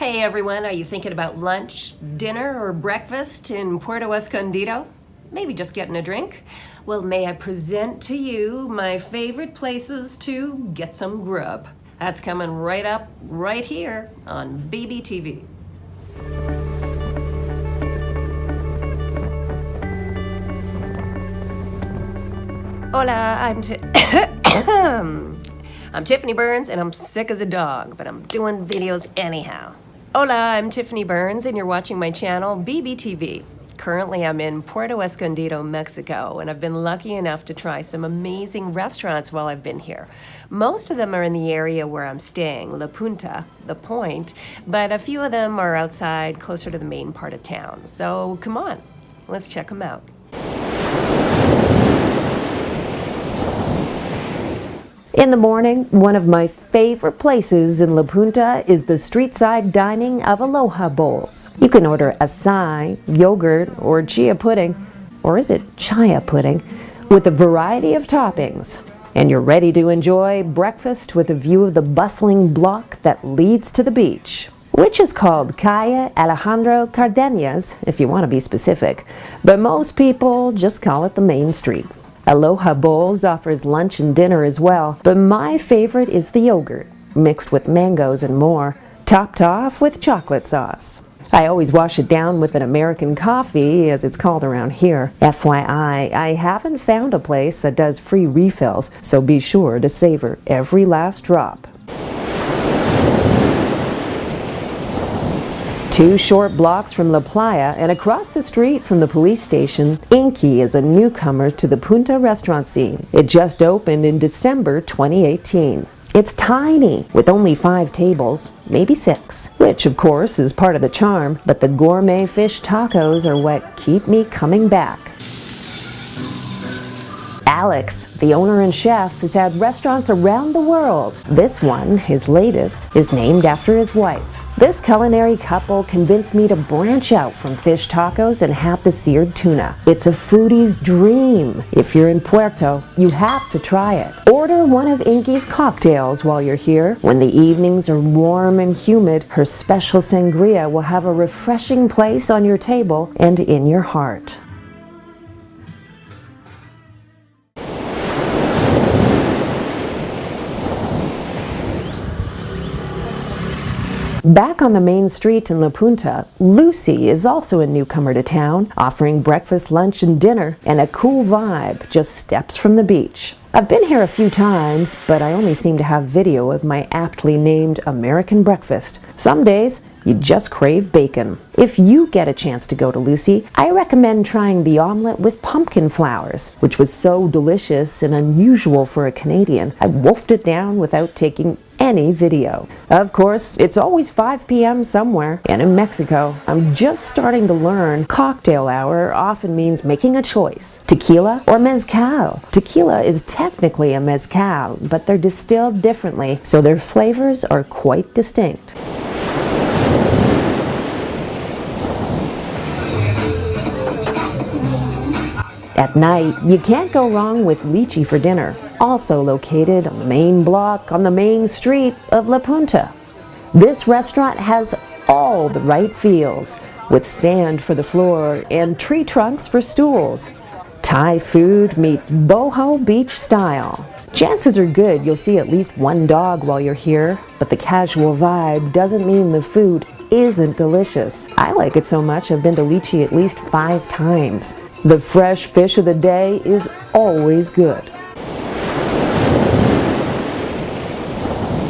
Hey everyone, are you thinking about lunch, dinner, or breakfast in Puerto Escondido? Maybe just getting a drink? Well, may I present to you my favorite places to get some grub. That's coming right up, right here on BBTV. Hola, I'm Tiffany Burns, and I'm sick as a dog, but I'm doing videos anyhow. Hola, I'm Tiffany Burns, and you're watching my channel, BBTV. Currently, I'm in Puerto Escondido, Mexico, and I've been lucky enough to try some amazing restaurants while I've been here. Most of them are in the area where I'm staying, La Punta, the Point, but a few of them are outside, closer to the main part of town. So come on, let's check them out. In the morning, one of my favorite places in La Punta is the street-side dining of Aloha bowls. You can order acai, yogurt, or chia pudding, or is it chia pudding, with a variety of toppings. And you're ready to enjoy breakfast with a view of the bustling block that leads to the beach, which is called Calle Alejandro Cardenas, if you want to be specific, but most people just call it the main street. Aloha Bowls offers lunch and dinner as well, but my favorite is the yogurt, mixed with mangoes and more, topped off with chocolate sauce. I always wash it down with an American coffee, as it's called around here. FYI, I haven't found a place that does free refills, so be sure to savor every last drop. 2 short blocks from La Playa and across the street from the police station, Inky is a newcomer to the Punta restaurant scene. It just opened in December 2018. It's tiny, with only 5 tables, maybe 6, which of course is part of the charm, but the gourmet fish tacos are what keep me coming back. Alex, the owner and chef, has had restaurants around the world. This one, his latest, is named after his wife. This culinary couple convinced me to branch out from fish tacos and have the seared tuna. It's a foodie's dream. If you're in Puerto, you have to try it. Order one of Inky's cocktails while you're here. When the evenings are warm and humid, her special sangria will have a refreshing place on your table and in your heart. Back on the main street in La Punta, Lychee is also a newcomer to town, offering breakfast, lunch, and dinner, and a cool vibe just steps from the beach. I've been here a few times, but I only seem to have video of my aptly named American breakfast. Some days, you just crave bacon. If you get a chance to go to Lychee, I recommend trying the omelet with pumpkin flowers, which was so delicious and unusual for a Canadian, I wolfed it down without taking any video. Of course, it's always 5 p.m. somewhere, and in Mexico, I'm just starting to learn cocktail hour often means making a choice. Tequila or mezcal. Tequila is technically a mezcal, but they're distilled differently, so their flavors are quite distinct. At night, you can't go wrong with Lychee for dinner, also located on the main block on the main street of La Punta. This restaurant has all the right feels, with sand for the floor and tree trunks for stools. Thai food meets boho beach style. Chances are good you'll see at least one dog while you're here, but the casual vibe doesn't mean the food isn't delicious. I like it so much I've been to Lychee at least 5 times. The fresh fish of the day is always good.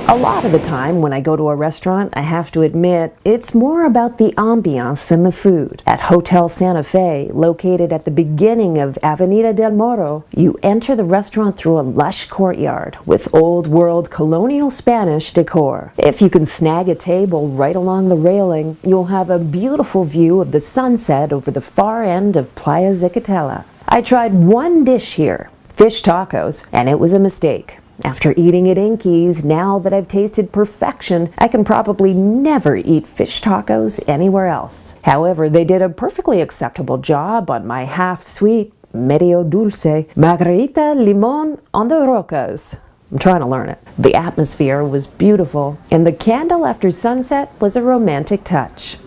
A lot of the time when I go to a restaurant, I have to admit, it's more about the ambiance than the food. At Hotel Santa Fe, located at the beginning of Avenida del Morro, you enter the restaurant through a lush courtyard with old-world colonial Spanish decor. If you can snag a table right along the railing, you'll have a beautiful view of the sunset over the far end of Playa Zicatela. I tried one dish here, fish tacos, and it was a mistake. After eating at Inky's, now that I've tasted perfection, I can probably never eat fish tacos anywhere else. However, they did a perfectly acceptable job on my half-sweet, medio dulce, margarita limon on the rocas. I'm trying to learn it. The atmosphere was beautiful, and the candle after sunset was a romantic touch.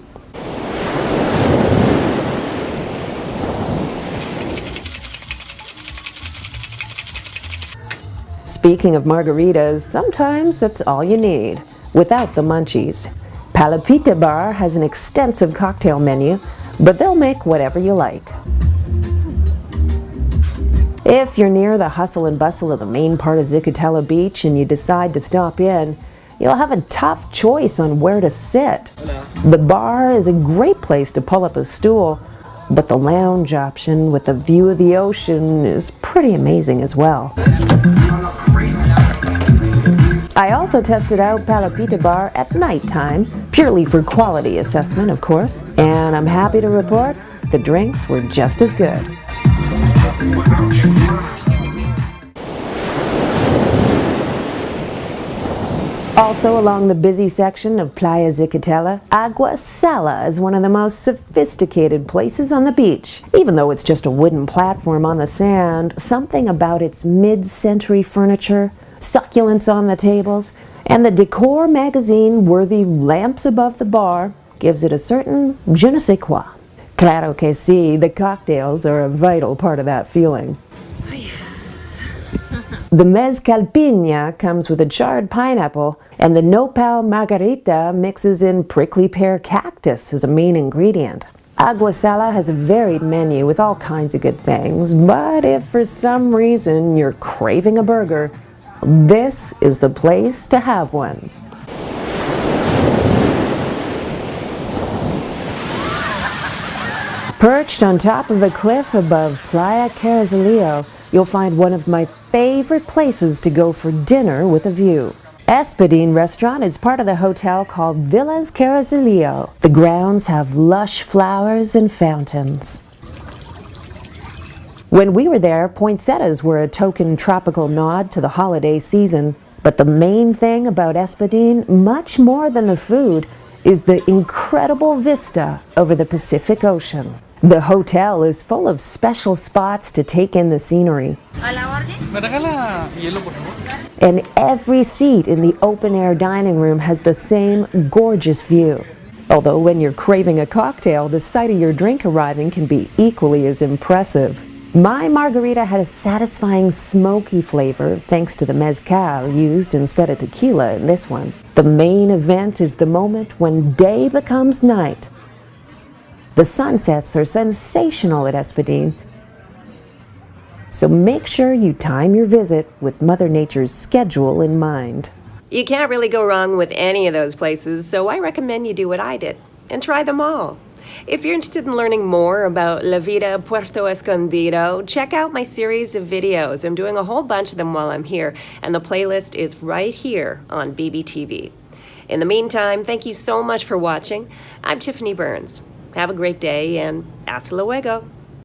Speaking of margaritas, sometimes that's all you need, without the munchies. Palapita Bar has an extensive cocktail menu, but they'll make whatever you like. If you're near the hustle and bustle of the main part of Zicatela Beach and you decide to stop in, you'll have a tough choice on where to sit. The bar is a great place to pull up a stool, but the lounge option with a view of the ocean is pretty amazing as well. I also tested out Palapita Bar at nighttime, purely for quality assessment, of course, and I'm happy to report the drinks were just as good. Also along the busy section of Playa Zicatela, AGUA SALA is one of the most sophisticated places on the beach. Even though it's just a wooden platform on the sand, something about its mid-century furniture, succulents on the tables, and the Decor magazine-worthy lamps above the bar gives it a certain je ne sais quoi. Claro que sí, the cocktails are a vital part of that feeling. The mezcal piña comes with a charred pineapple, and the nopal margarita mixes in prickly pear cactus as a main ingredient. Agua Sala has a varied menu with all kinds of good things, but if for some reason you're craving a burger, this is the place to have one. Perched on top of a cliff above Playa Carrizalillo, you'll find one of my favorite places to go for dinner with a view. Espadin restaurant is part of the hotel called Villas Carrizalillo. The grounds have lush flowers and fountains. When we were there, poinsettias were a token tropical nod to the holiday season. But the main thing about Espadin, much more than the food, is the incredible vista over the Pacific Ocean. The hotel is full of special spots to take in the scenery. And every seat in the open-air dining room has the same gorgeous view. Although when you're craving a cocktail, the sight of your drink arriving can be equally as impressive. My margarita had a satisfying smoky flavor thanks to the mezcal used instead of tequila in this one. The main event is the moment when day becomes night. The sunsets are sensational at Espadin, so make sure you time your visit with Mother Nature's schedule in mind. You can't really go wrong with any of those places, so I recommend you do what I did and try them all. If you're interested in learning more about La Vida Puerto Escondido, check out my series of videos. I'm doing a whole bunch of them while I'm here, and the playlist is right here on BBTV. In the meantime, thank you so much for watching. I'm Tiffany Burns. Have a great day, and hasta luego.